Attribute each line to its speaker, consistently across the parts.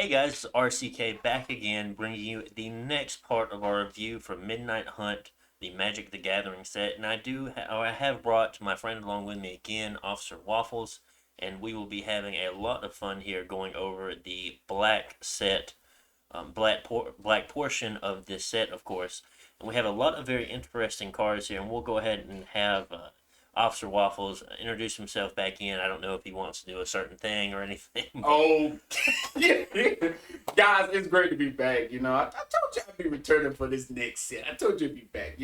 Speaker 1: Hey guys, it's RCK back again, bringing you the next part of our review for Midnight Hunt, the Magic the Gathering set. And I have brought my friend along with me again, Officer Waffles, and we will be having a lot of fun here going over the black set, black portion of this set, of course. And we have a lot of very interesting cards here, and we'll go ahead and have Officer Waffles introduce himself back in. I don't know if he wants to do a certain thing or anything.
Speaker 2: Oh, guys, it's great to be back. I told you I'd be returning for this next set. I told you I'd be back.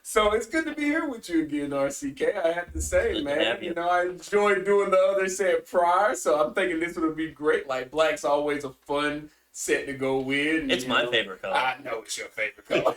Speaker 2: So it's good to be here with you again, RCK. I have to say,
Speaker 1: Good to
Speaker 2: man.
Speaker 1: have you.
Speaker 2: I enjoyed doing the other set prior, so I'm thinking this would be great. Like, black's always a fun set to go with.
Speaker 1: It's my favorite color.
Speaker 2: I know it's your favorite color.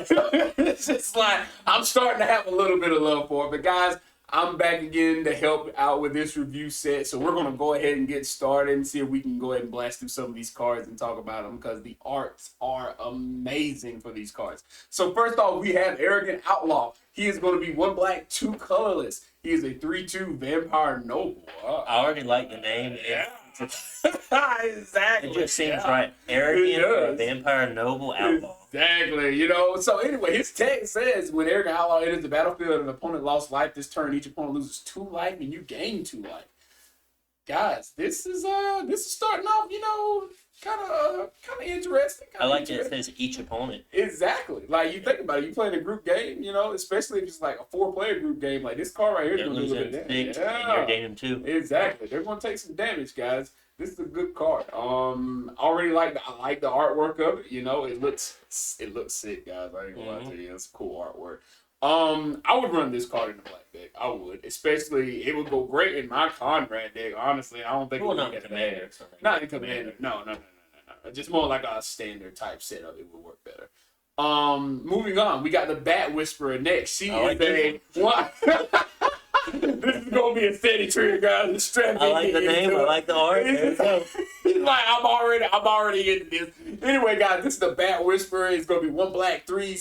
Speaker 2: It's just like I'm starting to have a little bit of love for it. But guys, I'm back again to help out with this review set. So we're going to go ahead and get started and see if we can go ahead and blast through some of these cards and talk about them because the arts are amazing for these cards. So first off, we have Arrogant Outlaw. He is going to be 1 black, 2 colorless. He is a 3/2 Vampire Noble.
Speaker 1: I already like the name.
Speaker 2: Yeah. Exactly.
Speaker 1: It just seems right. Arrogant, Vampire Noble, Outlaw.
Speaker 2: Exactly. So anyway, his text says, when Arrogant Outlaw enters the battlefield and an opponent lost life this turn, each opponent loses 2 life and you gain 2 life. Guys, this is starting off, kind of interesting.
Speaker 1: I like that it says each opponent.
Speaker 2: Exactly. Like, you think about it, you playing a group game, especially if it's like a 4-player group game, like this card right here is
Speaker 1: They're
Speaker 2: going to do a
Speaker 1: losing
Speaker 2: little bit of damage.
Speaker 1: 6, and you're gaining 2.
Speaker 2: Exactly. They're going to take some damage, guys. This is a good card. I like the artwork of it. It looks sick, guys. I ain't gonna lie to you. It's cool artwork. I would run this card in the black deck. I would, especially it would go great in my Conrad deck. Honestly, I don't think it would
Speaker 1: not
Speaker 2: be
Speaker 1: in
Speaker 2: that
Speaker 1: Commander
Speaker 2: bad.
Speaker 1: or something.
Speaker 2: Not in Commander. No. Just more like a standard type setup. It would work better. Moving on, we got the Bat Whisperer next. She is a what? This is gonna be a steady trigger, guys.
Speaker 1: I like the name. I like the art. There you go.
Speaker 2: He's like, I'm already into this. Anyway, guys, this is the Bat Whisperer. It's gonna be 1 black, 3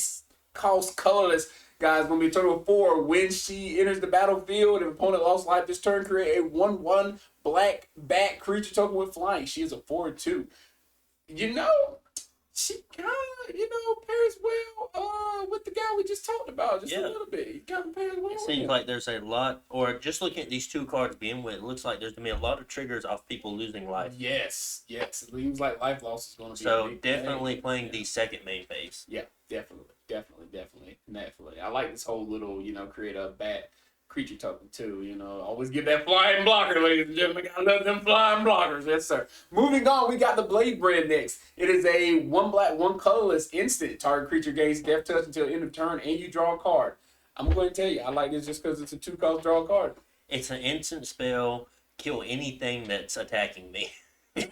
Speaker 2: cost colorless. Guys, gonna be a total of 4. When she enters the battlefield, if an opponent lost life this turn, create a 1/1 black bat creature token with flying. She is a 4/2. She kind of, pairs well with the guy we just talked about a little bit. He kind of pairs well.
Speaker 1: It seems like there's a lot, or just looking at these 2 cards being with, it looks like there's going to be a lot of triggers off people losing life.
Speaker 2: Yes. It seems like life loss is going to be
Speaker 1: So
Speaker 2: a big
Speaker 1: definitely
Speaker 2: thing.
Speaker 1: playing the second main phase.
Speaker 2: Yeah, definitely. I like this whole little, create a bat creature token too. Always get that flying blocker, ladies and gentlemen. I love them flying blockers. Yes, sir. Moving on, we got the Blade Brand next. It is a 1 black, 1 colorless instant. Target creature gains death touch until end of turn, and you draw a card. I'm going to tell you, I like this just because it's a 2-cost draw card.
Speaker 1: It's an instant spell. Kill anything that's attacking me. And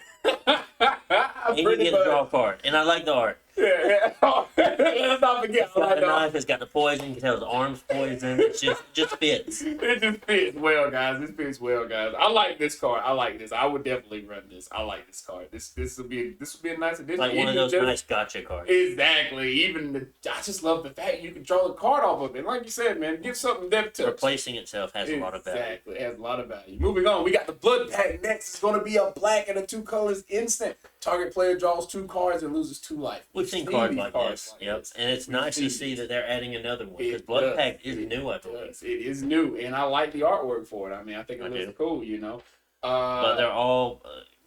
Speaker 1: you get to draw a card. And I like the art.
Speaker 2: Yeah. Let's not forget.
Speaker 1: It's got the knife, it's got the poison, you can tell his arm's poison. It just fits.
Speaker 2: It just fits well, guys. I like this card. I like this. I would definitely run this. I like this card. This would be a nice addition.
Speaker 1: Like one of those nice gotcha cards.
Speaker 2: Exactly. I just love the fact you can draw the card off of it. Like you said, man, give something depth to it.
Speaker 1: Replacing itself has a lot of value.
Speaker 2: Exactly. It has a lot of value. Moving on, we got the Blood Pact next. It's going to be a black and a 2 colors instant. Target player draws 2 cards and loses 2 life.
Speaker 1: We've seen cards like this. Yep. And it's nice to see that they're adding another one. Because Blood Pact is new, I believe.
Speaker 2: It is new. And I like the artwork for it. I mean, I think it looks cool,
Speaker 1: But they're all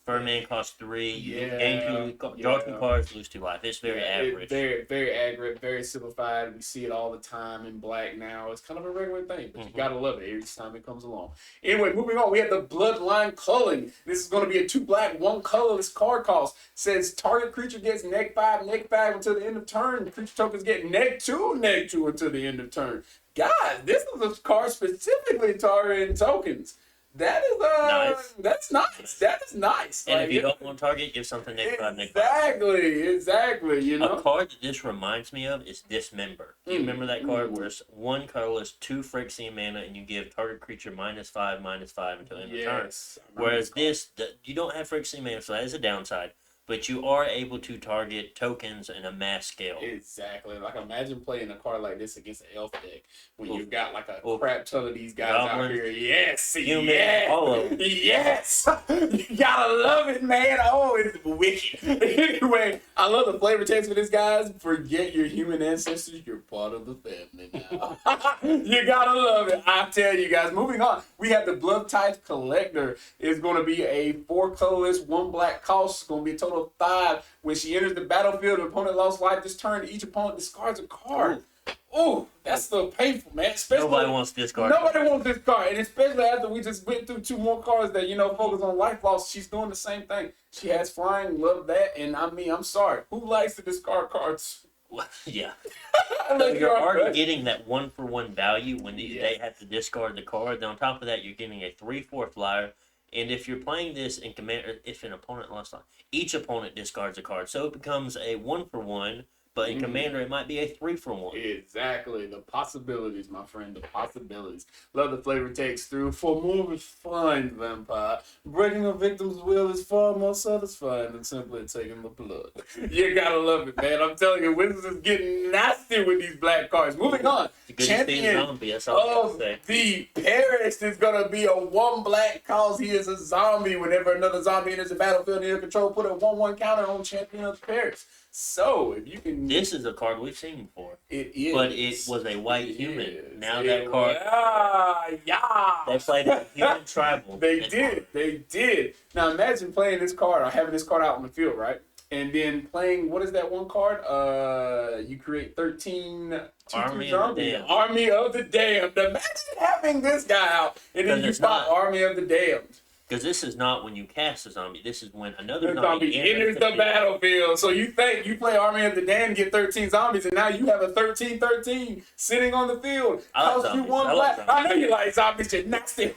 Speaker 1: Furman costs 3.
Speaker 2: Yeah,
Speaker 1: Gain 2, draw 2 cards, lose 2 life. It's very average.
Speaker 2: Very accurate, very simplified. We see it all the time in black now. It's kind of a regular thing, but you gotta love it every time it comes along. Anyway, moving on, we have the Bloodline Culling. This is going to be a 2 black, 1 colorless card cost. Says target creature gets -5 until the end of turn. Creature tokens get -2 until the end of turn. Guys, this is a card specifically targeting tokens. That is
Speaker 1: nice.
Speaker 2: That's nice. That is nice.
Speaker 1: And if you don't want target, give something -5,
Speaker 2: Exactly.
Speaker 1: A card that this reminds me of is Dismember. Do you remember that card where it's 1 colorless, 2 Phyrexian mana, and you give target creature -5 until end of turn? Whereas this, you don't have Phyrexian mana, so that is a downside. but you are able to target tokens in a mass scale.
Speaker 2: Exactly. Like, imagine playing a card like this against an elf deck when
Speaker 1: Oof.
Speaker 2: you've got like a
Speaker 1: Oof.
Speaker 2: crap ton of these guys out
Speaker 1: Goblins,
Speaker 2: here. Yes,
Speaker 1: humans,
Speaker 2: yes,
Speaker 1: all of them.
Speaker 2: yes. You gotta love it, man. Oh, it's wicked. Anyway, I love the flavor text for this, guys. Forget your human ancestors. You're part of the family now. You gotta love it. I tell you guys. Moving on, we have the Blood Tithe Collector. It's going to be a 4 colorless, 1 black cost. It's going to be a total of 5. When she enters the battlefield, the opponent lost life this turn. Each opponent discards a card. Oh, that's so painful, man. Especially,
Speaker 1: Nobody wants this card.
Speaker 2: Nobody wants this card. And especially after we just went through 2 more cards that, focus on life loss. She's doing the same thing. She has flying, love that. And I mean, I'm sorry. Who likes to discard cards?
Speaker 1: Yeah. So you're already getting that 1-for-1 value when they have to discard the card. Then on top of that, you're getting a 3/4 flyer. And if you're playing this in Commander, if an opponent lost life, each opponent discards a card. So it becomes a 1-for-1. But in Commander, it might be a 3-for-1.
Speaker 2: Exactly. The possibilities, my friend. The possibilities. Love the flavor takes through. For more refined vampire, breaking a victim's will is far more satisfying than simply taking the blood. You gotta love it, man. I'm telling you, Wizards is getting nasty with these black cards. Moving on. Champion
Speaker 1: zombie, that's all
Speaker 2: of the Paris is gonna be a 1 black cause he is a zombie. Whenever another zombie enters the battlefield near control, put a 1/1 counter on Champion of the Paris. So, if you can...
Speaker 1: This is a card we've seen before.
Speaker 2: It is.
Speaker 1: But it was a white human.
Speaker 2: Is.
Speaker 1: Now that card...
Speaker 2: Yeah.
Speaker 1: They played a human tribal.
Speaker 2: They did. Now, imagine playing this card, or having this card out on the field, right? And then playing, what is that one card? You create 13...
Speaker 1: Army of the Damned.
Speaker 2: Army of the Damned. Imagine having this guy out, and then you pop Army of the Damned.
Speaker 1: Because this is not when you cast a zombie. This is when another
Speaker 2: zombie enters the battlefield. So you think you play Army of the Damned, get 13 zombies, and now you have a 13/13 sitting on the field.
Speaker 1: I
Speaker 2: know you like zombies. You're nasty.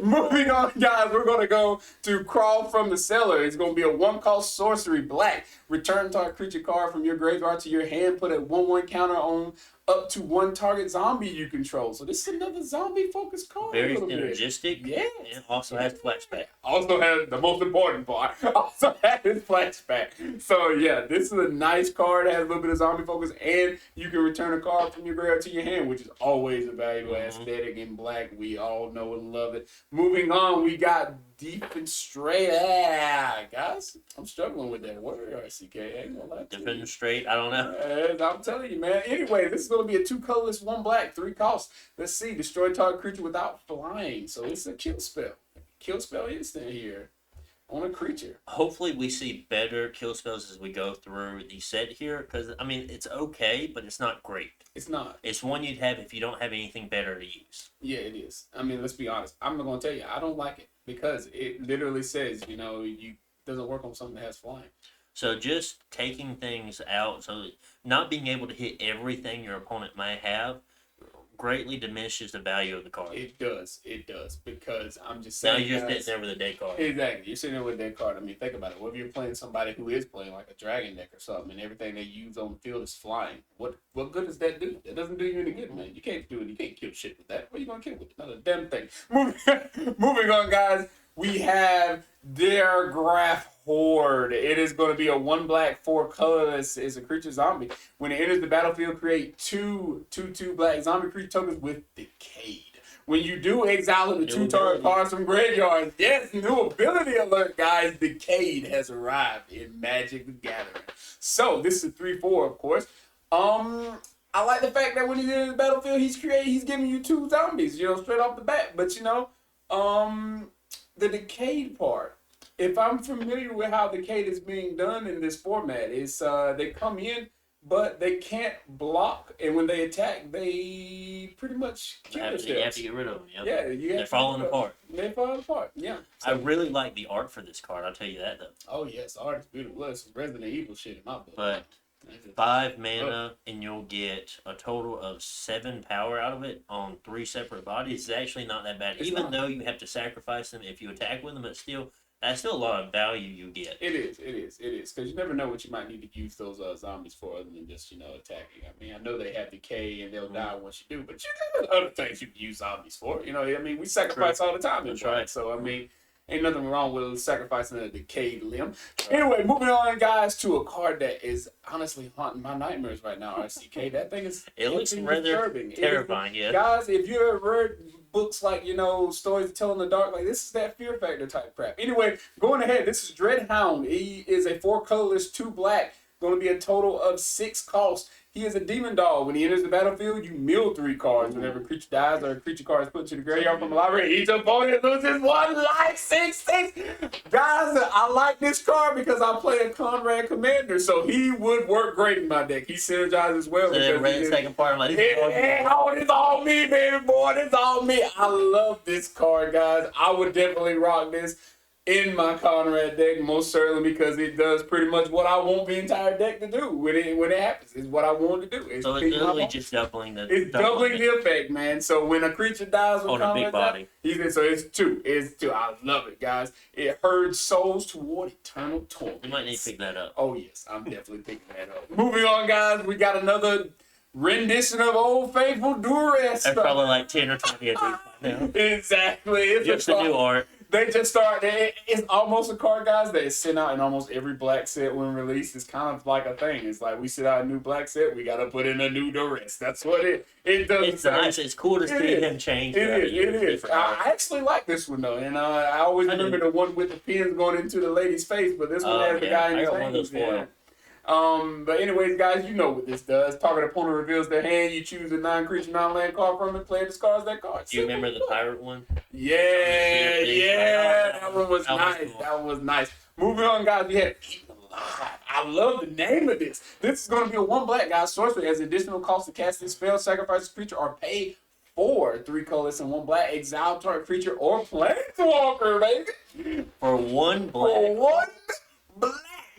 Speaker 2: Moving on, guys. We're going to go to Crawl from the Cellar. It's going to be a 1-cost sorcery black. Return target creature card from your graveyard to your hand. Put a 1/1 counter on up to 1 target zombie you control. So this is another zombie-focused card.
Speaker 1: Very synergistic.
Speaker 2: Yeah.
Speaker 1: And also has flashback.
Speaker 2: Also has the most important part. Also has flashback. So yeah, this is a nice card. It has a little bit of zombie focus, and you can return a card from your graveyard to your hand, which is always a valuable aesthetic in black. We all know and love it. Moving on, we got Deep and Straight. Guys, I'm struggling with that word, RCK. I ain't gonna lie to you.
Speaker 1: Deep and Straight, I don't know.
Speaker 2: I'm telling you, man. Anyway, this is going to be a 2 colorless, 1 black, 3 cost. Let's see. Destroy target creature without flying. So it's a kill spell. Kill spell instant here on a creature.
Speaker 1: Hopefully we see better kill spells as we go through the set here. Because, I mean, it's okay, but it's not great.
Speaker 2: It's not.
Speaker 1: It's one you'd have if you don't have anything better to use.
Speaker 2: Yeah, it is. I mean, let's be honest. I'm not going to tell you. I don't like it. Because it literally says, you doesn't work on something that has flying.
Speaker 1: So just taking things out, so not being able to hit everything your opponent might have greatly diminishes the value of the card.
Speaker 2: It does. Because I'm just saying.
Speaker 1: Now you're just sitting there with a dead card.
Speaker 2: Exactly. You're sitting there with a dead card. I mean, think about it. What if you're playing somebody who is playing like a dragon deck or something, and everything they use on the field is flying? What good does that do? That doesn't do you any good, man. You can't do it. You can't kill shit with that. What are you going to kill with? Not a damn thing. Moving on, guys. We have their Graph Horde. It is going to be a 1 black, 4 colorless. It's a creature zombie. When it enters the battlefield, create 2 black zombie creature tokens with Decayed. When you do exile the 2 target cards from graveyards, yes, new ability alert, guys. Decayed has arrived in Magic the Gathering. So this is 3/4, of course. I like the fact that when he's in the battlefield, he's giving you 2 zombies, straight off the bat. But the Decayed part, if I'm familiar with how Decayed is being done in this format, is they come in, but they can't block, and when they attack, they pretty much kill themselves.
Speaker 1: You have to get rid of them. Yep.
Speaker 2: Yeah,
Speaker 1: they're falling apart.
Speaker 2: They're falling apart. Yeah. So,
Speaker 1: I really like the art for this card. I'll tell you that though.
Speaker 2: Oh yes, art is beautiful. It's some Resident Evil shit in my book.
Speaker 1: But 5 mana, and you'll get a total of 7 power out of it on 3 separate bodies. It's actually not that bad. Even though you have to sacrifice them if you attack with them, that's still a lot of value you get.
Speaker 2: It is. Because you never know what you might need to use those zombies for other than just, attacking. I mean, I know they have decay and they'll die once you do, but there's other things you can use zombies for. We sacrifice all the time.
Speaker 1: That's right.
Speaker 2: So, I mean, Ain't nothing wrong with sacrificing a decayed limb. Anyway, moving on, guys, to a card that is honestly haunting my nightmares right now, RCK. That thing is
Speaker 1: It looks rather terrifying, yeah.
Speaker 2: Guys, if you ever read books like, Stories to Tell in the Dark, like this is that Fear Factor type crap. Anyway, going ahead, this is Dreadhound. He is a 4 colorless, 2 black. Going to be a total of 6 costs. He is a demon dog. When he enters the battlefield, you mill 3 cards. Whenever a creature dies or a creature card is put to the graveyard from the library, each opponent loses 1 life. 6/6. Guys, I like this card because I play a Conrad commander, so he would work great in my deck. He synergizes well.
Speaker 1: So the second part, I'm like,
Speaker 2: it's all me, baby boy. It's all me. I love this card, guys. I would definitely rock this in my Conrad deck, most certainly, because it does pretty much what I want the entire deck to do when it happens. It's what I want to do.
Speaker 1: So it's literally just doubling the.
Speaker 2: It's doubling the effect, man. So when a creature dies with
Speaker 1: on a big body,
Speaker 2: so it's 2. It's 2. I love it, guys. It herds souls toward eternal torment.
Speaker 1: You might need to pick that up.
Speaker 2: Oh yes, I'm definitely picking that up. Moving on, guys. We got another rendition of Old Faithful Duress.
Speaker 1: There's probably like 10 or 20 of these right now.
Speaker 2: Exactly. It's
Speaker 1: just a new art.
Speaker 2: They just start. It's almost a card, guys, that is sent out in almost every black set when released. It's kind of like a thing. It's like we send out a new black set, we gotta put in a new Duress. That's what it does.
Speaker 1: It's nice. It's cool to see him change.
Speaker 2: It is. I actually like this one though, and I always remember the one with the pins going into the lady's face, but this one has the guy in his hands. Yeah. But anyways, guys, you know what this does. Target opponent reveals their hand. You choose a non-creature, non-land card from it. Player discards that card.
Speaker 1: Do you remember the pirate one?
Speaker 2: Yeah. That one was nice.
Speaker 1: Cool.
Speaker 2: That one was nice. Moving on, guys. We have Eaten Alive. I love the name of this. This is going to be a 1 black, guys. Sorcery has additional cost to cast this spell, sacrifice a creature, or pay 4 3 colors and 1 black. Exile target creature or planeswalker, baby.
Speaker 1: For 1 black.
Speaker 2: For 1 black.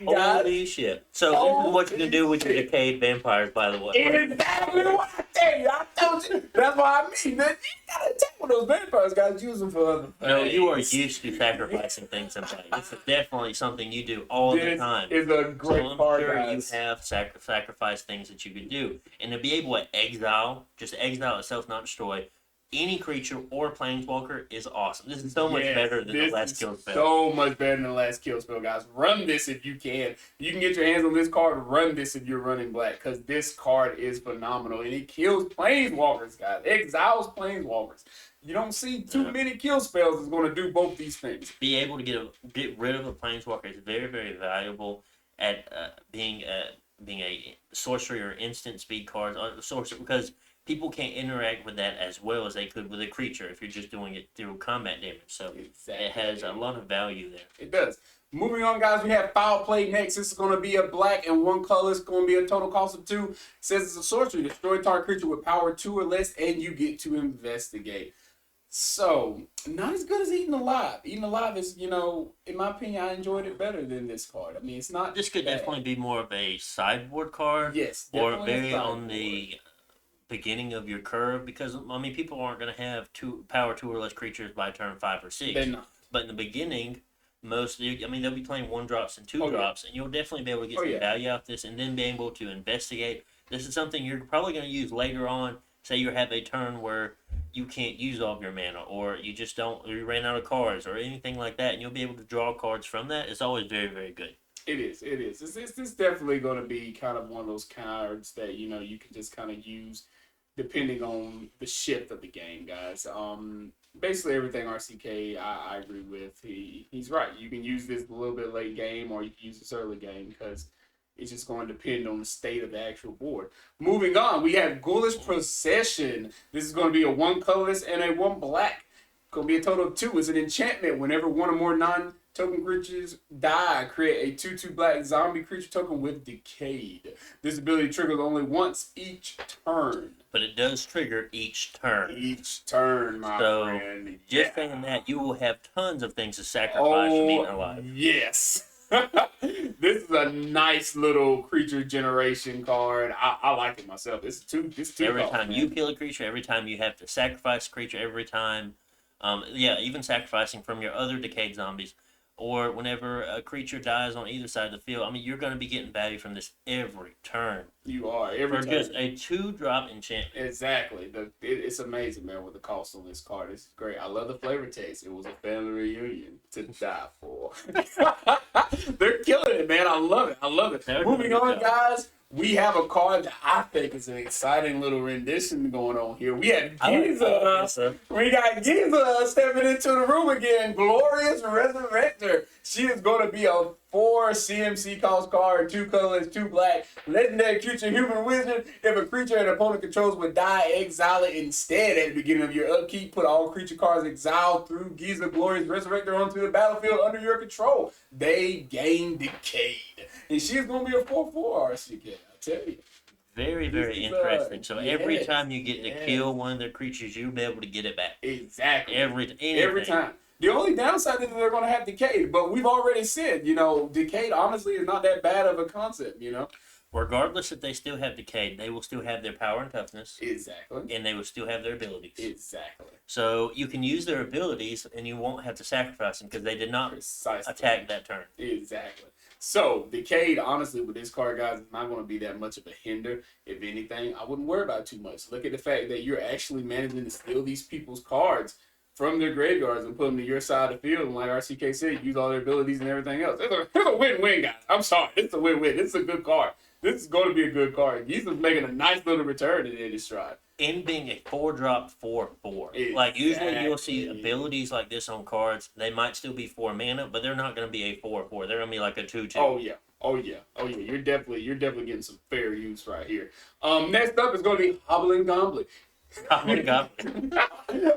Speaker 1: Holy shit. So this is what you can do with your decayed vampires, by the way.
Speaker 2: Exactly what I tell you. I told you. That's why I mean that you gotta take with those vampires, guys. Use them for other things.
Speaker 1: No, you are used to sacrificing things sometimes. It's definitely something you do all the time.
Speaker 2: It's a great part,
Speaker 1: sure
Speaker 2: guys.
Speaker 1: You have sacrifice things that you could do. And to be able to exile, just exile itself, not destroy, any creature or planeswalker is awesome. This is so much better than the last kill spell.
Speaker 2: So much better than the last kill spell, guys. Run this if you can. You can get your hands on this card. Run this if you're running black, because this card is phenomenal and it kills planeswalkers, guys. Exiles planeswalkers. You don't see too many kill spells that's going to do both these things.
Speaker 1: Be able to get rid of a planeswalker is very, very valuable at being a sorcery or instant speed card sorcery, because people can't interact with that as well as they could with a creature if you're just doing it through combat damage. So It has a lot of value there.
Speaker 2: It does. Moving on, guys, we have Foul Play next. This is going to be a black and 1 color. It's going to be a total cost of 2. It says it's a sorcery. Destroy target creature with power 2 or less, and you get to investigate. So, not as good as Eaten Alive. Eaten Alive is, in my opinion, I enjoyed it better than this card. I mean, it's not.
Speaker 1: This could definitely be more of a sideboard card.
Speaker 2: Yes,
Speaker 1: or very on the beginning of your curve, because people aren't going to have power 2 or less creatures by turn 5 or 6.
Speaker 2: They're not.
Speaker 1: But in the beginning, they'll be playing 1-drops and 2-drops, and you'll definitely be able to get some value out of this, and then be able to investigate. This is something you're probably going to use later on. Say you have a turn where you can't use all of your mana, or you just you ran out of cards, or anything like that, and you'll be able to draw cards from that. It's always very, very good.
Speaker 2: It is. It's definitely going to be kind of one of those cards that, you can just kind of use depending on the shift of the game, guys. Basically everything RCK I agree with. He's right. You can use this a little bit late game, or you can use this early game, because it's just going to depend on the state of the actual board. Moving on, we have Ghoulish Procession. This is going to be a 1 colorless and a 1 black. Going to be a total of 2. It's an enchantment. Whenever 1 or more non-token creatures die, create a 2/2 black zombie creature token with Decayed. This ability triggers only once each turn.
Speaker 1: But it does trigger each turn.
Speaker 2: Each turn, my friend.
Speaker 1: Just saying that, you will have tons of things to sacrifice from Eaten Alive.
Speaker 2: Yes. This is a nice little creature generation card. I like it myself. It's two.
Speaker 1: Every time you kill a creature, every time you have to sacrifice a creature, every time, even sacrificing from your other decayed zombies. or whenever a creature dies on either side of the field. I mean, you're going to be getting value from this every turn
Speaker 2: You are every
Speaker 1: for
Speaker 2: time.
Speaker 1: just a 2-drop enchantment.
Speaker 2: Exactly. It's amazing, man, with the cost on this card. It's great. I love the flavor taste. It was a family reunion to die for. They're killing it, man. I love it. I love it.
Speaker 1: They're
Speaker 2: Moving
Speaker 1: doing a
Speaker 2: on,
Speaker 1: good job.
Speaker 2: guys. We have a card that I think is an exciting little rendition going on here. We have Giza. We got Giza stepping into the room again. Glorious Resurrector. She is going to be a 4 CMC cost card, 2 colors, 2 black. Legendary creature, human wizard. If a creature an opponent controls would die, exile it instead at the beginning of your upkeep. Put all creature cards exiled through Giza Glorious Resurrector onto the battlefield under your control. They gain Decayed. And she's going to be a 4/4 RCK, I tell you.
Speaker 1: Very, very interesting. So every time you get to kill one of their creatures, you'll be able to get it back.
Speaker 2: Exactly.
Speaker 1: Every
Speaker 2: time. The only downside is that they're going to have Decayed, but we've already said, Decayed honestly is not that bad of a concept,
Speaker 1: Regardless if they still have Decayed, they will still have their power and toughness.
Speaker 2: Exactly.
Speaker 1: And they will still have their abilities.
Speaker 2: Exactly.
Speaker 1: So you can use their abilities, and you won't have to sacrifice them because they did not attack that turn.
Speaker 2: Exactly. So, Decayed, honestly, with this card, guys, is not going to be that much of a hinder. If anything, I wouldn't worry about it too much. Look at the fact that you're actually managing to steal these people's cards from their graveyards and put them to your side of the field. And like RCK said, use all their abilities and everything else. It's a win-win, guys. I'm sorry. It's a win-win. It's a good card. This is going to be a good card. He's making a nice little return in Innistrad.
Speaker 1: In being a 4-drop 4/4. Exactly. Like, usually you'll see abilities like this on cards. They might still be 4 mana, but they're not going to be a 4/4. They're going to be like a 2/2.
Speaker 2: Oh, yeah. You're definitely getting some fair use right here. Next up is going to be Hobbling Goblin.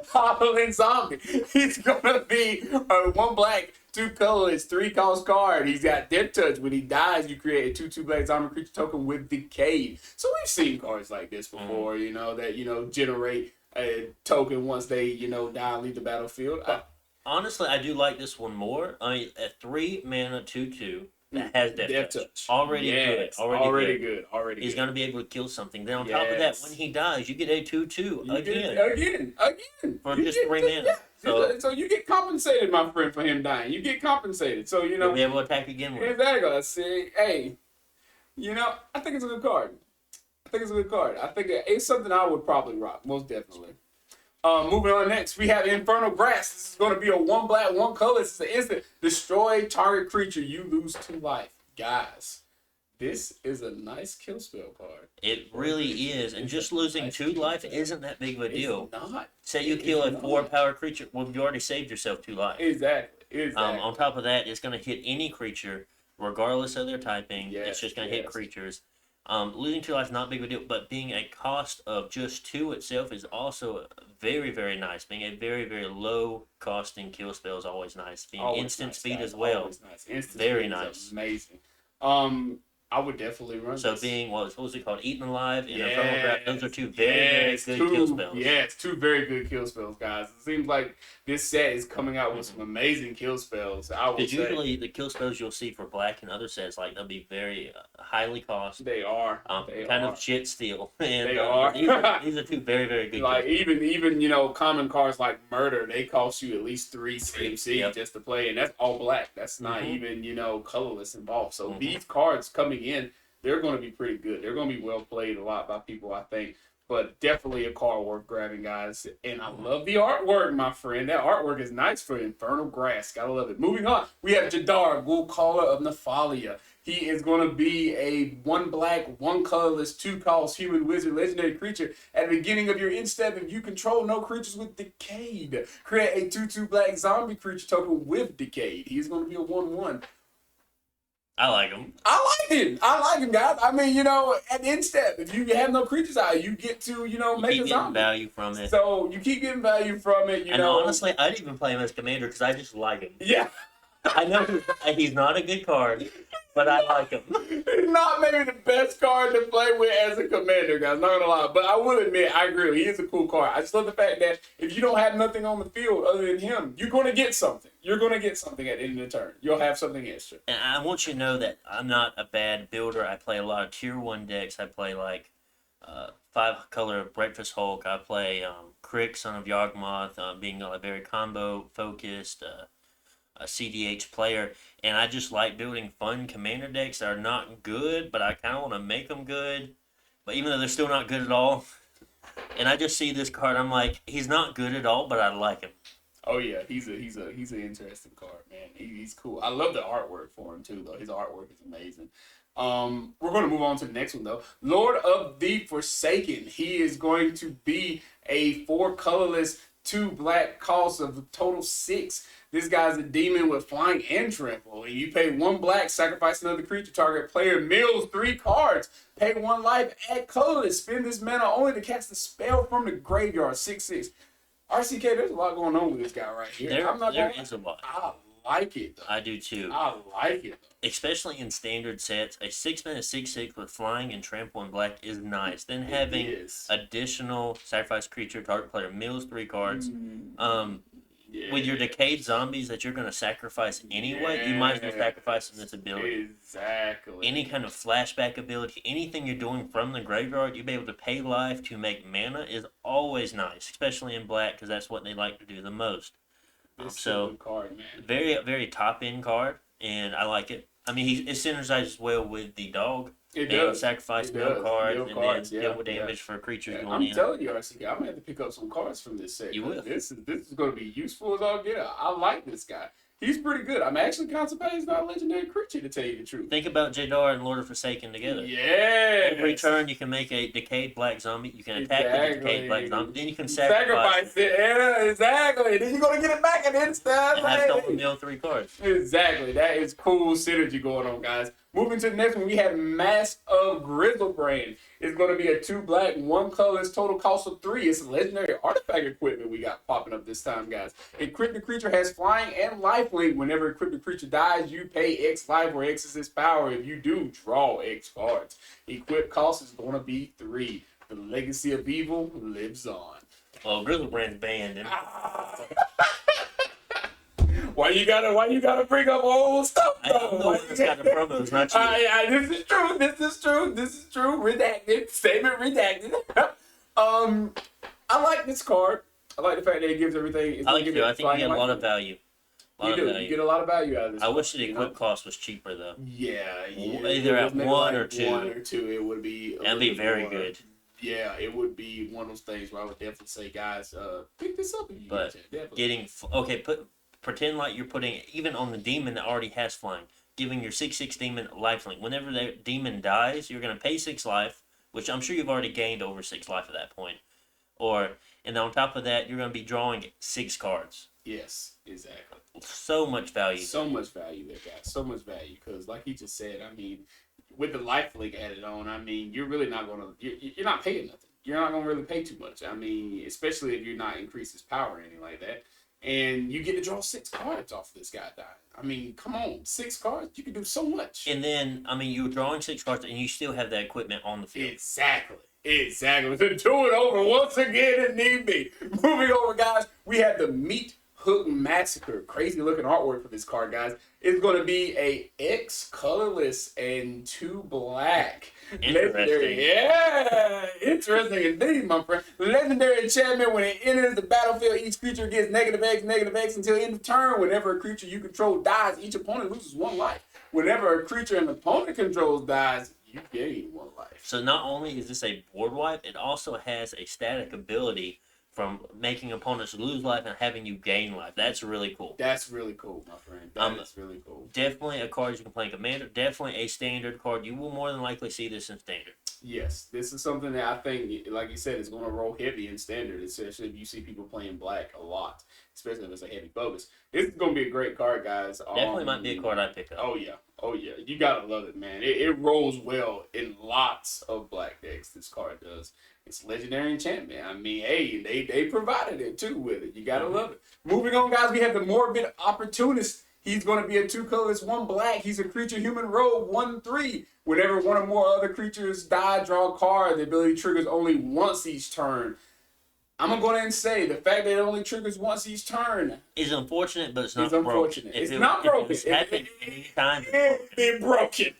Speaker 2: Hobbling Zombie. He's gonna be a 1 black, 2 colorless, 3 cost card. He's got Death Touch. When he dies, you create a 2/2 black zombie creature token with Decayed. So we've seen cards like this before, that generate a token once they, die and leave the battlefield.
Speaker 1: Honestly, I do like this one more. I mean, a 3 mana 2/2 that has Death Touch. Already good. He's going to be able to kill something. Then on top of that, when he dies, you get a 2/2 again. For just 3 mana.
Speaker 2: So you get compensated, my friend, for him dying. You get compensated. So,
Speaker 1: you'll be able to attack again with it.
Speaker 2: Exactly. I say, hey, I think it's a good card. I think it's something I would probably rock, most definitely. Moving on next, we have Infernal Brass. This is going to be a 1 black, 1 color. This is an instant. Destroy target creature. You lose 2 life. Guys, this is a nice kill spell card.
Speaker 1: It really is. And just losing 2 life isn't that big of a deal.
Speaker 2: It's not.
Speaker 1: Say you kill a 4-power creature, well, you already saved yourself 2 life.
Speaker 2: Exactly.
Speaker 1: On top of that, it's going to hit any creature, regardless of their typing. It's just going to hit creatures. Losing 2 life is not big of a deal, but being a cost of just 2 itself is also very, very nice. Being a very, very low costing kill spell is always nice. Being instant speed as well. Very nice.
Speaker 2: Amazing. I would definitely run
Speaker 1: so
Speaker 2: this.
Speaker 1: Being, what was it called? Eaten Alive and Infernal Brass, those are 2 very, very good kill spells.
Speaker 2: Yeah, it's 2 very good kill spells, guys. It seems like this set is coming out with some amazing kill spells. Because
Speaker 1: usually the kill spells you'll see for black and other sets, like, they'll be very highly cost.
Speaker 2: They are.
Speaker 1: Of shit steal. And,
Speaker 2: they are.
Speaker 1: These are 2 very, very good
Speaker 2: like even common cards like Murder, they cost you at least 3 CMC just to play, and that's all black. That's not even colorless involved. So these cards coming in, they're going to be pretty good. They're going to be well played a lot by people, I think. But definitely a card worth grabbing, guys. And I love the artwork, my friend. That artwork is nice for Infernal Brass. Gotta love it. Moving on, we have Jadar, Ghoul Caller of Nephalia. He is going to be a 1 black, 1 colorless, 2 cost human wizard legendary creature. At the beginning of your end step, if you control no creatures with Decayed, create a 2/2 black zombie creature token with Decayed. He's going to be a 1/1.
Speaker 1: I like him.
Speaker 2: I like him, guys. I mean, at the end step, if you have no creatures out, you get to, make a zombie.
Speaker 1: Value from it.
Speaker 2: So you keep getting value from it,
Speaker 1: and honestly, I'd even play him as commander because I just like him.
Speaker 2: Yeah.
Speaker 1: I know he's not a good card, but I like him.
Speaker 2: He's not maybe the best card to play with as a commander, guys. Not gonna lie, but I will admit, I agree. He is a cool card. I just love the fact that if you don't have nothing on the field other than him, you're gonna get something. You're gonna get something at the end of the turn. You'll have something extra.
Speaker 1: And I want you to know that I'm not a bad builder. I play a lot of tier 1 decks. I play like 5-color Breakfast Hulk. I play Crick, Son of Yawgmoth, being very combo focused. a CDH player, and I just like building fun commander decks that are not good, but I kind of want to make them good. But even though they're still not good at all, and I just see this card, I'm like, he's not good at all, but I like him.
Speaker 2: Oh yeah, he's an interesting card, man. He's cool. I love the artwork for him too, though. His artwork is amazing. We're going to move on to the next one though. Lord of the Forsaken. He is going to be a 4 colorless, 2 black cost of a total 6. This guy's a demon with flying and trample. And you pay 1 black, sacrifice another creature. Target player mills 3 cards. Pay 1 life, add colorless. Spend this mana only to cast a spell from the graveyard. 6/6. RCK, there's a lot going on with this guy right here.
Speaker 1: There is a lot.
Speaker 2: I like it, though.
Speaker 1: I do too.
Speaker 2: I like it, though.
Speaker 1: Especially in standard sets, a 6-mana 6/6 with flying and trample and black is nice. Then having additional sacrifice creature, target player mills 3 cards. With your decayed zombies that you're going to sacrifice anyway, you might as well sacrifice them this ability.
Speaker 2: Exactly.
Speaker 1: Any kind of flashback ability, anything you're doing from the graveyard, you'll be able to pay life to make mana is always nice, especially in black because that's what they like to do the most. So,
Speaker 2: card, man.
Speaker 1: very, very top-end card, and I like it. I mean, it synergizes well with the dog.
Speaker 2: It does.
Speaker 1: Sacrifice mill cards and then deal damage for creatures going in.
Speaker 2: I'm telling you, RCK, I'm gonna have to pick up some cards from this set.
Speaker 1: You will.
Speaker 2: This is gonna be useful as all get out. I like this guy. He's pretty good. I'm actually contemplating he's not a legendary creature, to tell you the truth.
Speaker 1: Think about Jadar and Lord of Forsaken together.
Speaker 2: Yeah.
Speaker 1: Every turn you can make a decayed black zombie. You can attack with a decayed black zombie. Then you can sacrifice
Speaker 2: it. Yeah, exactly. Then you're gonna get it back at instant.
Speaker 1: And have someone mill 3 cards.
Speaker 2: Exactly. That is cool synergy going on, guys. Moving to the next one, we have Mask of Grizzlebrand. It's going to be a 2 black, 1 colorless, total cost of 3. It's legendary artifact equipment we got popping up this time, guys. Equip the creature has flying and lifelink. Whenever equipped the creature dies, you pay X life where X is its power. If you do, draw X cards. Equip cost is going to be 3. The legacy of evil lives on.
Speaker 1: Well, Grizzlebrand's banned.
Speaker 2: Why you gotta bring up old stuff?
Speaker 1: I don't know what's got the promos, not you.
Speaker 2: This is true. Redacted. Statement redacted. I like this card. I like the fact that it gives everything.
Speaker 1: I like it. I think you get a lot of value.
Speaker 2: You get a lot of value out of this.
Speaker 1: I wish the equip cost was cheaper though.
Speaker 2: Yeah.
Speaker 1: Either at 1 or 2.
Speaker 2: 1 or 2, it would be.
Speaker 1: That'd be very good.
Speaker 2: Yeah, it would be one of those things where I would definitely say, guys, pick this up if you
Speaker 1: get it. Pretend like you're putting, even on the demon that already has flying, giving your 6/6 demon lifelink. Whenever that demon dies, you're going to pay 6 life, which I'm sure you've already gained over 6 life at that point. And on top of that, you're going to be drawing 6 cards.
Speaker 2: Yes, exactly.
Speaker 1: So much value.
Speaker 2: So much value there, guys. So much value. Because like he just said, I mean, with the lifelink added on, I mean, you're really not going to, you're not paying nothing. You're not going to really pay too much. I mean, especially if you're not increasing his power or anything like that. And you get to draw 6 cards off this guy dying. I mean, come on, 6 cards, you can do so much.
Speaker 1: And then, I mean, you're drawing 6 cards, and you still have that equipment on the field.
Speaker 2: Exactly. To do it over once again if need be. Moving over, guys, we have the Meat Hook Massacre. Crazy looking artwork for this card, guys. It's going to be a X colorless and 2 black.
Speaker 1: Interesting.
Speaker 2: Yeah, interesting indeed, my friend. Legendary enchantment: when it enters the battlefield, each creature gets -X until end of turn. Whenever a creature you control dies, each opponent loses 1 life. Whenever a creature an opponent controls dies, you gain 1 life.
Speaker 1: So not only is this a board wipe, it also has a static ability from making opponents lose life and having you gain life. That's really cool.
Speaker 2: That's really cool, my friend. That's really cool.
Speaker 1: Definitely a card you can play in Commander. Definitely a standard card. You will more than likely see this in Standard.
Speaker 2: Yes, this is something that I think, like you said, is going to roll heavy in Standard, especially if you see people playing black a lot, especially if it's a heavy focus. This is going to be a great card, guys.
Speaker 1: Definitely might be a card I pick up.
Speaker 2: Oh, yeah. You got to love it, man. It rolls well in lots of black decks, this card does. It's legendary enchantment. I mean, hey, they provided it, too, with it. You got to love it. Moving on, guys, we have the Morbid Opportunist. He's going to be a 2 colors, 1 black. He's a creature human rogue, 1/3. Whenever 1 or more other creatures die, draw a card. The ability triggers only once each turn. I'm going to go ahead and say the fact that it only triggers once each turn
Speaker 1: is unfortunate, but it's not
Speaker 2: unfortunate.
Speaker 1: Broken.
Speaker 2: It's not broken.
Speaker 1: If it happened any time,
Speaker 2: it's broken.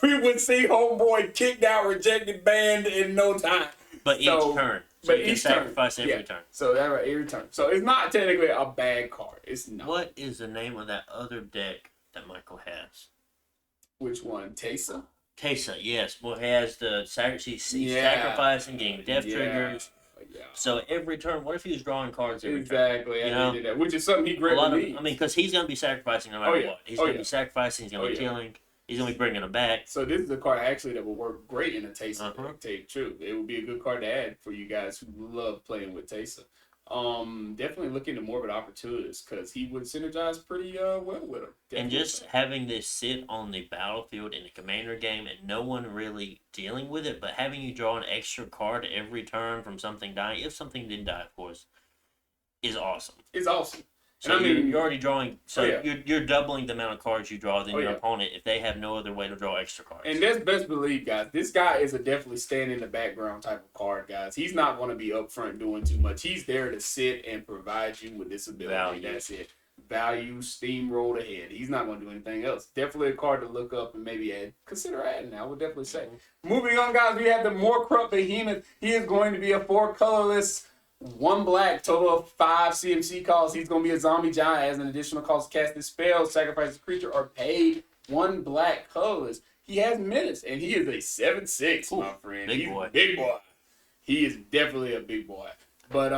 Speaker 2: We would see homeboy kicked out, rejected, banned in no time.
Speaker 1: But each turn. So you can sacrifice every turn.
Speaker 2: So that right, every turn. So it's not technically a bad card. It's not.
Speaker 1: What is the name of that other deck that Michael has?
Speaker 2: Which one? Tesa?
Speaker 1: Tesa, yes. Well, it has the sacrificing, getting death triggers.
Speaker 2: Yeah.
Speaker 1: So every turn, what if he was drawing cards every
Speaker 2: exactly,
Speaker 1: turn?
Speaker 2: Exactly, did that, which is something he greatly needs.
Speaker 1: I mean, because he's going to be sacrificing no matter what. He's going to be sacrificing, he's going to be killing, he's going to be bringing them back.
Speaker 2: So this is a card actually that will work great in a Tesa deck, to tell you the truth. It would be a good card to add for you guys who love playing with Tesa. Definitely look into Morbid Opportunist because he would synergize pretty well with him. Definitely.
Speaker 1: And just having this sit on the battlefield in the commander game and no one really dealing with it, but having you draw an extra card every turn from something dying, if something did die, of course, is awesome.
Speaker 2: It's awesome.
Speaker 1: So you're already drawing. So you're doubling the amount of cards you draw than your opponent if they have no other way to draw extra cards.
Speaker 2: And that's best believe, guys. This guy is a definitely stand in the background type of card, guys. He's not going to be up front doing too much. He's there to sit and provide you with this ability.
Speaker 1: Value.
Speaker 2: That's it. Value, steamrolled ahead. He's not going to do anything else. Definitely a card to look up and maybe consider adding. I would definitely say. Moving on, guys, we have the more corrupt Behemoth. He is going to be a 4 colorless. 1 black, total of 5 CMC calls. He's going to be a zombie giant. As an additional cost to cast this spell, sacrifice a creature, or paid 1 black colorless. He has menace, and he is a 7/6, my friend.
Speaker 1: Big boy.
Speaker 2: Big boy. He is definitely a big boy. But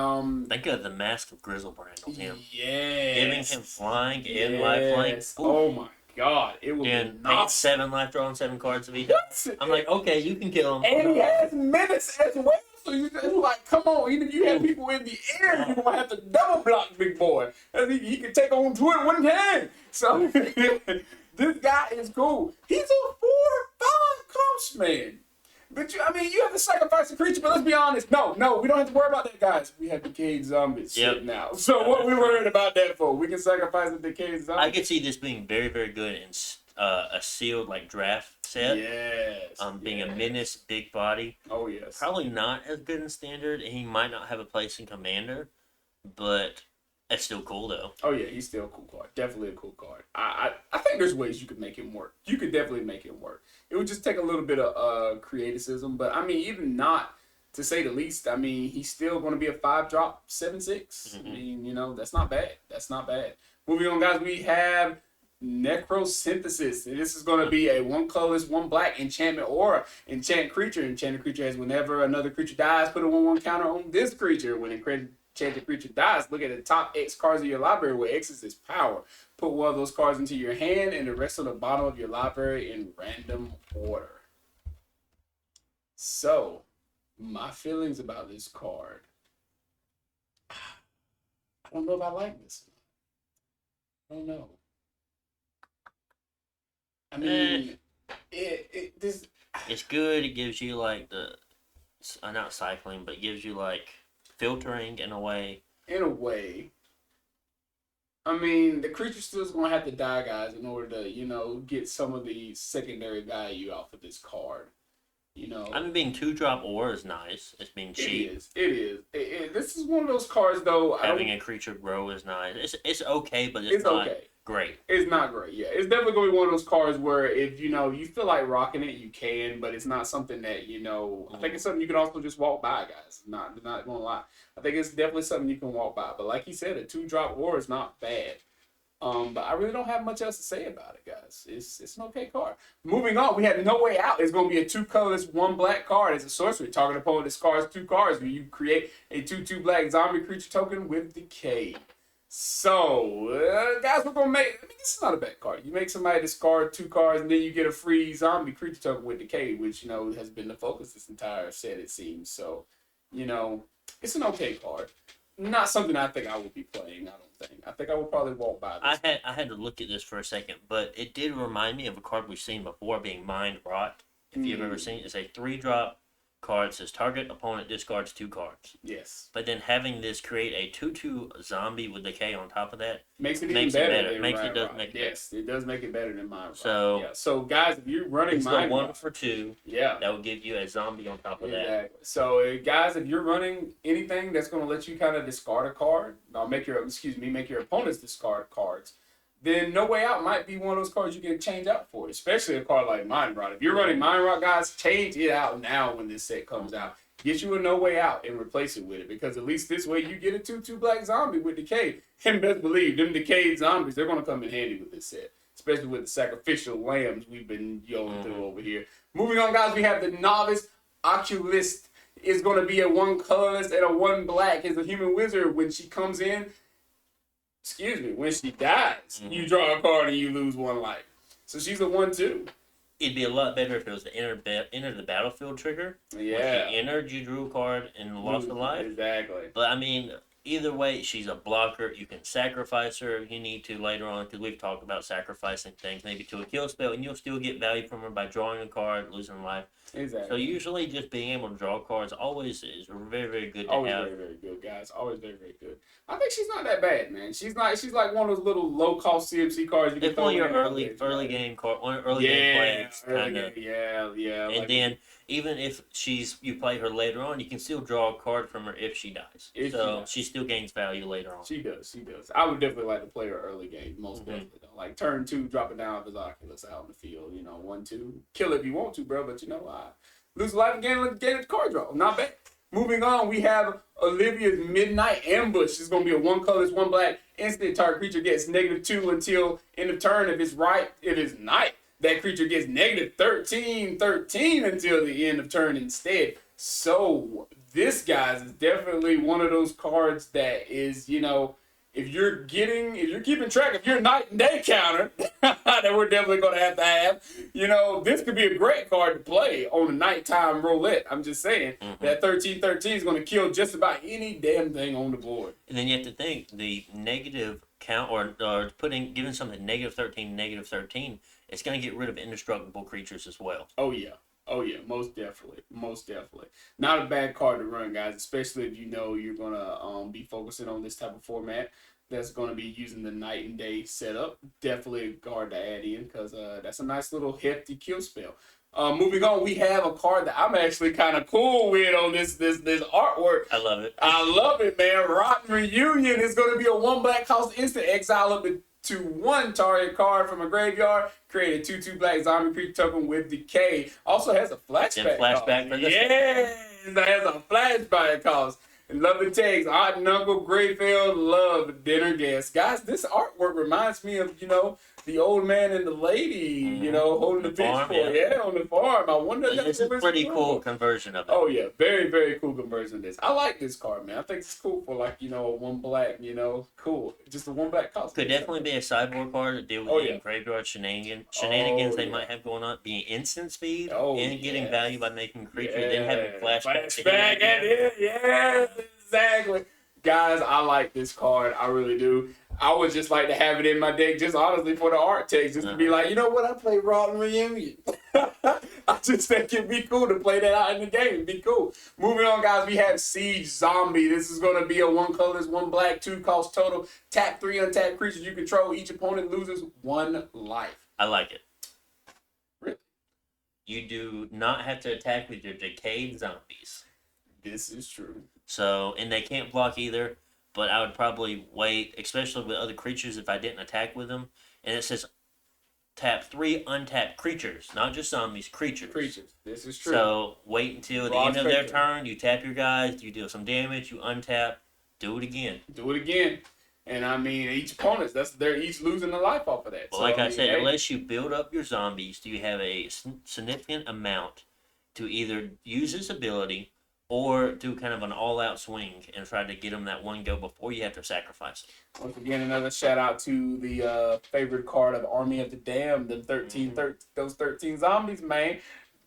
Speaker 1: think of the Mask of Grizzlebrand on him.
Speaker 2: Yes.
Speaker 1: Giving him flying and lifelink.
Speaker 2: Oh my God. It will be
Speaker 1: not 7 life draw on 7 cards if he does. I'm like, okay, you can kill him.
Speaker 2: And he has menace as well. So you just like, come on, even if you have people in the air, you're going to have to double block big boy. He can take on 2 at one time. So this guy is cool. He's a 4/5 comps man. But you have to sacrifice a creature, but let's be honest. No, we don't have to worry about that, guys. We have decayed zombies now. So what we worried about that for? We can sacrifice a decayed zombie.
Speaker 1: I could see this being very, very good in a sealed draft set.
Speaker 2: Yes.
Speaker 1: Being a menace, big body.
Speaker 2: Oh yes.
Speaker 1: Probably not as good in standard, and he might not have a place in commander, but that's still cool though.
Speaker 2: Oh yeah, he's still a cool card. Definitely a cool card. I think there's ways you could make him work. You could definitely make him work. It would just take a little bit of creaticism, but even not to say the least. He's still going to be a 5-drop 7/6.
Speaker 1: Mm-hmm.
Speaker 2: That's not bad. That's not bad. Moving on, guys, we have Necrosynthesis. And this is going to be a 1 colorless, 1 black enchantment aura. Enchant creature. Enchanted creature has whenever another creature dies, put a 1/1 counter on this creature. When enchanted creature dies, look at the top X cards of your library where X is its power. Put one of those cards into your hand and the rest on the bottom of your library in random order. So, my feelings about this card. I don't know if I like this. I don't know.
Speaker 1: It's good. It gives you not cycling, but it gives you filtering in a way.
Speaker 2: The creature still is going to have to die, guys, in order to, get some of the secondary value off of this card.
Speaker 1: Being 2-drop aura is nice. It's being cheap.
Speaker 2: It is. This is one of those cards, though.
Speaker 1: Having a creature grow is nice. It's okay, but it's not
Speaker 2: okay.
Speaker 1: Great.
Speaker 2: It's not great, yeah. It's definitely going to be one of those cards where if, you feel like rocking it, you can, but it's not something that, I think it's something you can also just walk by, guys. Not going to lie. I think it's definitely something you can walk by. But like he said, a 2-drop aura is not bad. But I really don't have much else to say about it, guys. It's an okay card. Moving on, we have No Way Out. It's going to be a 2 colorless, 1 black card. It's a sorcery. Target opponent discards 2 cards. Where you create a 2/2 black zombie creature token with decay. So, guys, we're going to make... this is not a bad card. You make somebody discard 2 cards, and then you get a free zombie creature token with decay, which, has been the focus this entire set, it seems. So, it's an okay card. Not something I think I would be playing, I don't think. I think I would probably walk by this.
Speaker 1: I had to look at this for a second, but it did remind me of a card we've seen before, being Mind Rot. If you've ever seen it, it's a 3-drop card. It says target opponent discards 2 cards.
Speaker 2: Yes.
Speaker 1: But then having this create a 2/2 zombie with decay on top of that
Speaker 2: makes it even better.
Speaker 1: Yes,
Speaker 2: it does make it better than Mind Rot.
Speaker 1: So,
Speaker 2: so guys, if you're running Mind Rot,
Speaker 1: 1 for 2,
Speaker 2: that
Speaker 1: will give you a zombie on top of that.
Speaker 2: So guys, if you're running anything that's going to let you kind of discard a card, make your opponents discard cards, then No Way Out might be one of those cards you can change out for, especially a card like Mind Rot. If you're running Mind Rot, guys, change it out now when this set comes out. Get you a No Way Out and replace it with it, because at least this way you get a 2/2 black zombie with Decay. And best believe them decayed zombies, they're gonna come in handy with this set, especially with the sacrificial lambs we've been yelling through over here. Moving on, guys, we have the Novice Oculist. Is going to be a 1 colorless and a 1 black. Is a human wizard. When she comes in, when she dies, you draw a card and you lose 1 life. So she's a 1/2.
Speaker 1: It'd be a lot better if it was the enter the battlefield trigger.
Speaker 2: Yeah.
Speaker 1: When she entered, you drew a card and lost a life.
Speaker 2: Exactly.
Speaker 1: But I mean, either way, she's a blocker. You can sacrifice her if you need to later on, because we've talked about sacrificing things, maybe to a kill spell, and you'll still get value from her by drawing a card, losing a life.
Speaker 2: Exactly.
Speaker 1: So usually just being able to draw cards always is very, very good to
Speaker 2: Always
Speaker 1: have.
Speaker 2: very, very good, guys. Always very, very good. I think she's not that bad, man. She's like one of those little low cost CMC cards you can
Speaker 1: It's
Speaker 2: throw
Speaker 1: one of your
Speaker 2: in
Speaker 1: early game card, one early game plays, kind of.
Speaker 2: Yeah.
Speaker 1: And then even if you play her later on, you can still draw a card from her if she dies. She still gains value later on.
Speaker 2: She does. I would definitely like to play her early game, most definitely. Though. Like turn 2, drop it down with the Oculus out in the field. 1/2, kill it if you want to, bro. But lose life again, get a card draw. Not bad. Moving on, we have Olivia's Midnight Ambush. It's going to be a 1 colorless, 1 black. Instant target creature gets -2 until end of turn. If it's night, that creature gets -13 until the end of turn instead. So this, guys, is definitely one of those cards that is, if you're keeping track of your night and day counter, that we're definitely going to have, this could be a great card to play on a nighttime roulette. I'm just saying that 13/13 is going to kill just about any damn thing on the board.
Speaker 1: And then you have to think the negative count or giving something -13, it's going to get rid of indestructible creatures as well.
Speaker 2: Oh yeah, most definitely. Not a bad card to run, guys, especially if you're gonna be focusing on this type of format that's gonna be using the night and day setup. Definitely a card to add in, because that's a nice little hefty kill spell. Moving on, we have a card that I'm actually kind of cool with on this artwork.
Speaker 1: I love it.
Speaker 2: I love it, man. Rotten Reunion is going to be a 1 black cost instant, exile up to 1 target card from a graveyard. Create a 2/2 black zombie creature token with Decay. Also has a flashback.
Speaker 1: Flashback for this.
Speaker 2: Yes, that has a flashback cost. Love the text. Odd Knuckle, Greyfield, love dinner guest. Guys, this artwork reminds me of, the old man and the lady, holding the pitchfork. Yeah, on the farm. I wonder if
Speaker 1: it's a pretty cool conversion of it.
Speaker 2: Oh, yeah. Very, very cool conversion of this. I like this card, man. I think it's cool for, a 1 black, cool. Just a 1 black cost.
Speaker 1: Could definitely be a sideboard card to deal with any graveyard shenanigans they might have going on. Being instant speed and getting value by making creatures, then having flashbacks.
Speaker 2: Yes, exactly. Guys, I like this card. I really do. I would just like to have it in my deck, just honestly for the art text, just to be like, you know what, I play Rotten Reunion. I just think it'd be cool to play that out in the game. It'd be cool. Moving on, guys, we have Siege Zombie. This is going to be a 1 colorless, 1 black, 2 cost total. Tap 3 untapped creatures you control. Each opponent loses 1 life.
Speaker 1: I like it.
Speaker 2: Really?
Speaker 1: You do not have to attack with your decayed zombies.
Speaker 2: This is true.
Speaker 1: So, and they can't block either. But I would probably wait, especially with other creatures, if I didn't attack with them. And it says tap 3 untapped creatures, not just zombies, creatures.
Speaker 2: This is true.
Speaker 1: So wait until the end of their turn. You tap your guys, you deal some damage, you untap, do it again.
Speaker 2: And I mean, each opponent, they're each losing a life off of that.
Speaker 1: Well, like I said, unless you build up your zombies, do you have a significant amount to either use this ability or do kind of an all-out swing and try to get them that 1 go before you have to sacrifice it.
Speaker 2: Once again, another shout-out to the favorite card of Army of the Damned, the 13 zombies, man.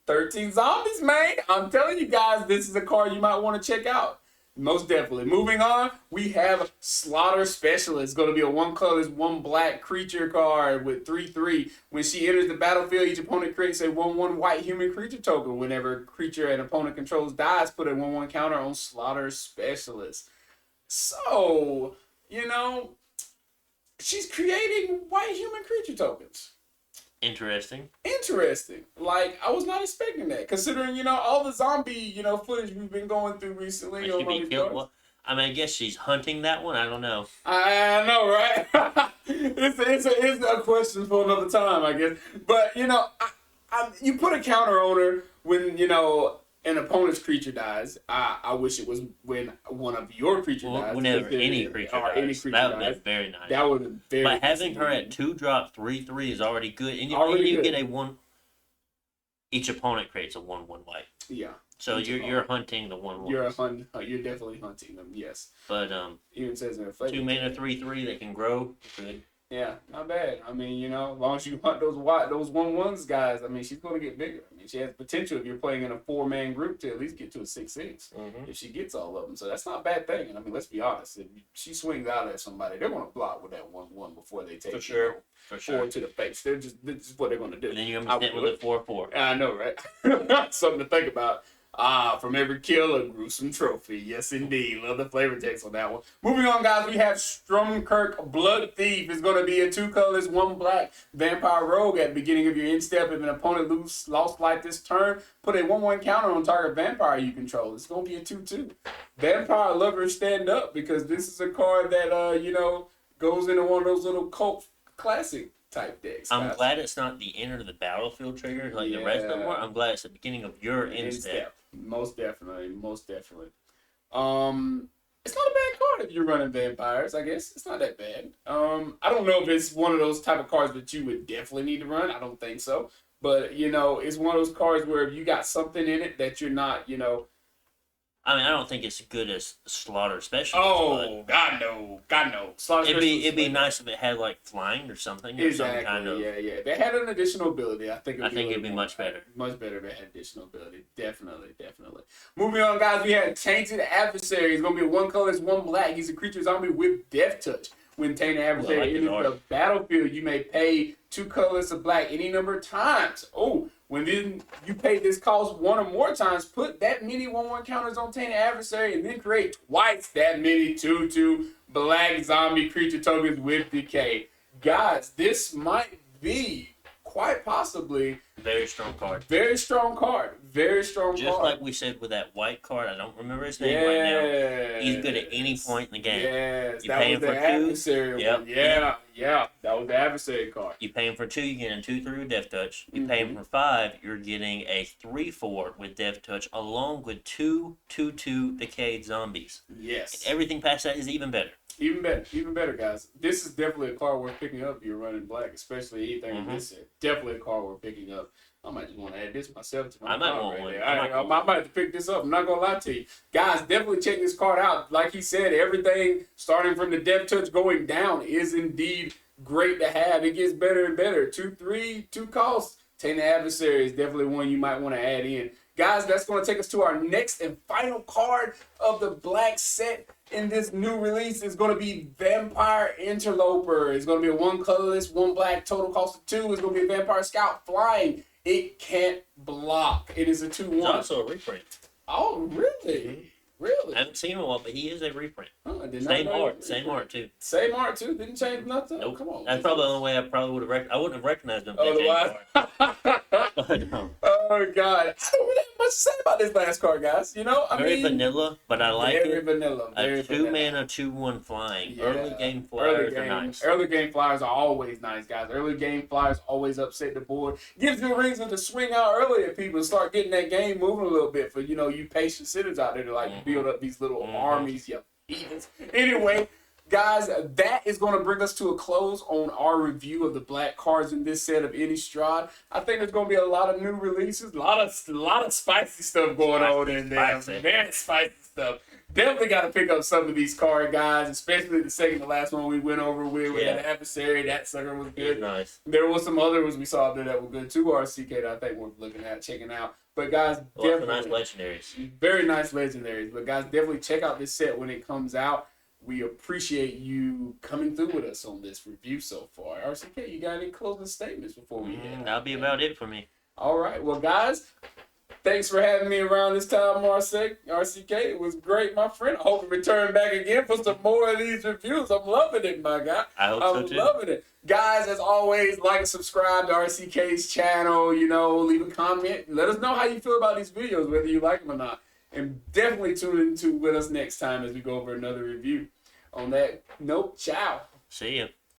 Speaker 2: 13 zombies, man. I'm telling you guys, this is a card you might want to check out. Most definitely. Moving on, we have Slaughter Specialist. It's going to be a 1 colorless, 1 black creature card with 3/3. When she enters the battlefield, each opponent creates a 1/1 white human creature token. Whenever a creature an opponent controls dies, put a 1/1 counter on Slaughter Specialist. So, she's creating white human creature tokens.
Speaker 1: Interesting.
Speaker 2: Like, I was not expecting that, considering, all the zombie, footage we've been going through recently.
Speaker 1: She be killed. Well, I mean, I guess she's hunting that one. I don't know.
Speaker 2: I know, right? it's a question for another time, I guess. But, you put a counter on her when, an opponent's creature dies, I wish it was when one of your creatures dies.
Speaker 1: Whenever any creature dies. That would be very nice.
Speaker 2: That would be very
Speaker 1: But having her at 2-drop 3/3 is already good. And you get a 1. Each opponent creates a 1/1 white.
Speaker 2: Yeah.
Speaker 1: So you're hunting the 1/1.
Speaker 2: You're definitely hunting them, yes.
Speaker 1: But
Speaker 2: even says in a
Speaker 1: 2 mana 3/3 that can grow. Good.
Speaker 2: Yeah, not bad. I mean, as long as you hunt those 1/1s, guys, I mean, she's going to get bigger. I mean, she has potential if you're playing in a 4-man group to at least get to a 6/6 if she gets all of them. So that's not a bad thing. And I mean, let's be honest. If she swings out at somebody, they're going to block with that 1/1 before they take
Speaker 1: For
Speaker 2: four to the face. This is what they're going to do.
Speaker 1: And then you're going to be sitting with a 4/4.
Speaker 2: I know, right? Something to think about. From every kill, a gruesome trophy. Yes, indeed. Love the flavor text on that one. Moving on, guys, we have Kirk, Blood Thief. Is going to be a 2 colors, 1 black vampire rogue at the beginning of your end step. If an opponent lost life this turn, put a 1/1 counter on target vampire you control. It's going to be a 2/2. Vampire lovers stand up, because this is a card that, goes into one of those little cult classic type decks.
Speaker 1: I'm glad it's not the enter the battlefield trigger like the rest of them are. I'm glad it's the beginning of your end step.
Speaker 2: Most definitely. It's not a bad card if you're running vampires, I guess. It's not that bad. I don't know if it's one of those type of cards that you would definitely need to run. I don't think so. But, it's one of those cards where if you got something in it that you're not,
Speaker 1: I mean, I don't think it's good as Slaughter Specialist.
Speaker 2: Oh, God no. Slaughter
Speaker 1: it'd be nice if it had, like, flying or something.
Speaker 2: Exactly,
Speaker 1: or some kind of...
Speaker 2: yeah. If it had an additional ability, I think it'd be
Speaker 1: much better.
Speaker 2: Much better if it had additional ability. Definitely. Moving on, guys, we had Tainted Adversary. It's going to be 1 color, 1 black. He's a creature zombie with Death Touch. When Tainted Adversary enters the battlefield, you may pay 2 colors of black any number of times. When then you pay this cost 1 or more times, put that many 1/1 counters on Tainted Adversary, and then create twice that many 2/2 black zombie creature tokens with decay. Guys, this might be quite possibly
Speaker 1: very strong card. Just like we said with that white card, I don't remember his name right now. He's good at any point in the game.
Speaker 2: Yes,
Speaker 1: you pay him for 2.
Speaker 2: Yep. Yeah. That was the adversary card.
Speaker 1: You pay him for 2, you get a 2/3 with Death Touch. You pay him for 5, you're getting a 3/4 with Death Touch, along with 2 2/2 decayed zombies.
Speaker 2: Yes.
Speaker 1: And everything past that is even better.
Speaker 2: Even better, guys. This is definitely a card worth picking up if you're running black, especially anything in this set. Definitely a card worth picking up. I might just want to add this myself to my card right there. I might have to pick this up. I'm not going to lie to you. Guys, definitely check this card out. Like he said, everything starting from the Death Touch going down is indeed great to have. It gets better and better. 2/3, 2 costs. Tainted Adversary is definitely one you might want to add in. Guys, that's going to take us to our next and final card of the black set in this new release. Is going to be Vampire Interloper. It's going to be a 1 colorless, 1 black, total cost of 2. It's going to be a Vampire Scout flying. It can't block. It is a 2/1.
Speaker 1: It's also a reprint.
Speaker 2: Oh, really? Really?
Speaker 1: I haven't seen him a while, but he is a reprint.
Speaker 2: Oh,
Speaker 1: Same art too.
Speaker 2: Same art too. Didn't change nothing.
Speaker 1: Nope.
Speaker 2: Come on.
Speaker 1: That's probably the only way I probably would have. I wouldn't have recognized him.
Speaker 2: Otherwise. Oh God, I don't really have much to say about this last card, guys.
Speaker 1: Very vanilla, but I like it.
Speaker 2: Very vanilla.
Speaker 1: A 2-mana 2/1 flying. Yeah. Early game flyers are nice.
Speaker 2: Early game flyers are always nice, guys. Early game flyers always upset the board. Gives you a reason to swing out early if people start getting that game moving a little bit. For you patient sitters out there to build up these little armies. Anyway. Guys, that is going to bring us to a close on our review of the black cards in this set of Innistrad. I think there's going to be a lot of new releases, a lot of spicy stuff going on in there. Very spicy stuff. Definitely got to pick up some of these card guys, especially the second to last one we went over with that adversary. That sucker was good.
Speaker 1: Nice.
Speaker 2: There was some other ones we saw there that were good too. RCK that I think we're looking at, checking out. But guys, definitely
Speaker 1: nice legendaries.
Speaker 2: Very nice legendaries. But guys, definitely check out this set when it comes out. We appreciate you coming through with us on this review so far. RCK, you got any closing statements before we end?
Speaker 1: That'll be about it for me.
Speaker 2: All right. Well, guys, thanks for having me around this time, RCK. It was great, my friend. I hope you return back again for some more of these reviews. I'm loving it, my guy.
Speaker 1: I hope so, too.
Speaker 2: I'm loving it. Guys, as always, like and subscribe to RCK's channel. Leave a comment. Let us know how you feel about these videos, whether you like them or not. And definitely tune in with us next time as we go over another review. On that note, ciao.
Speaker 1: See ya.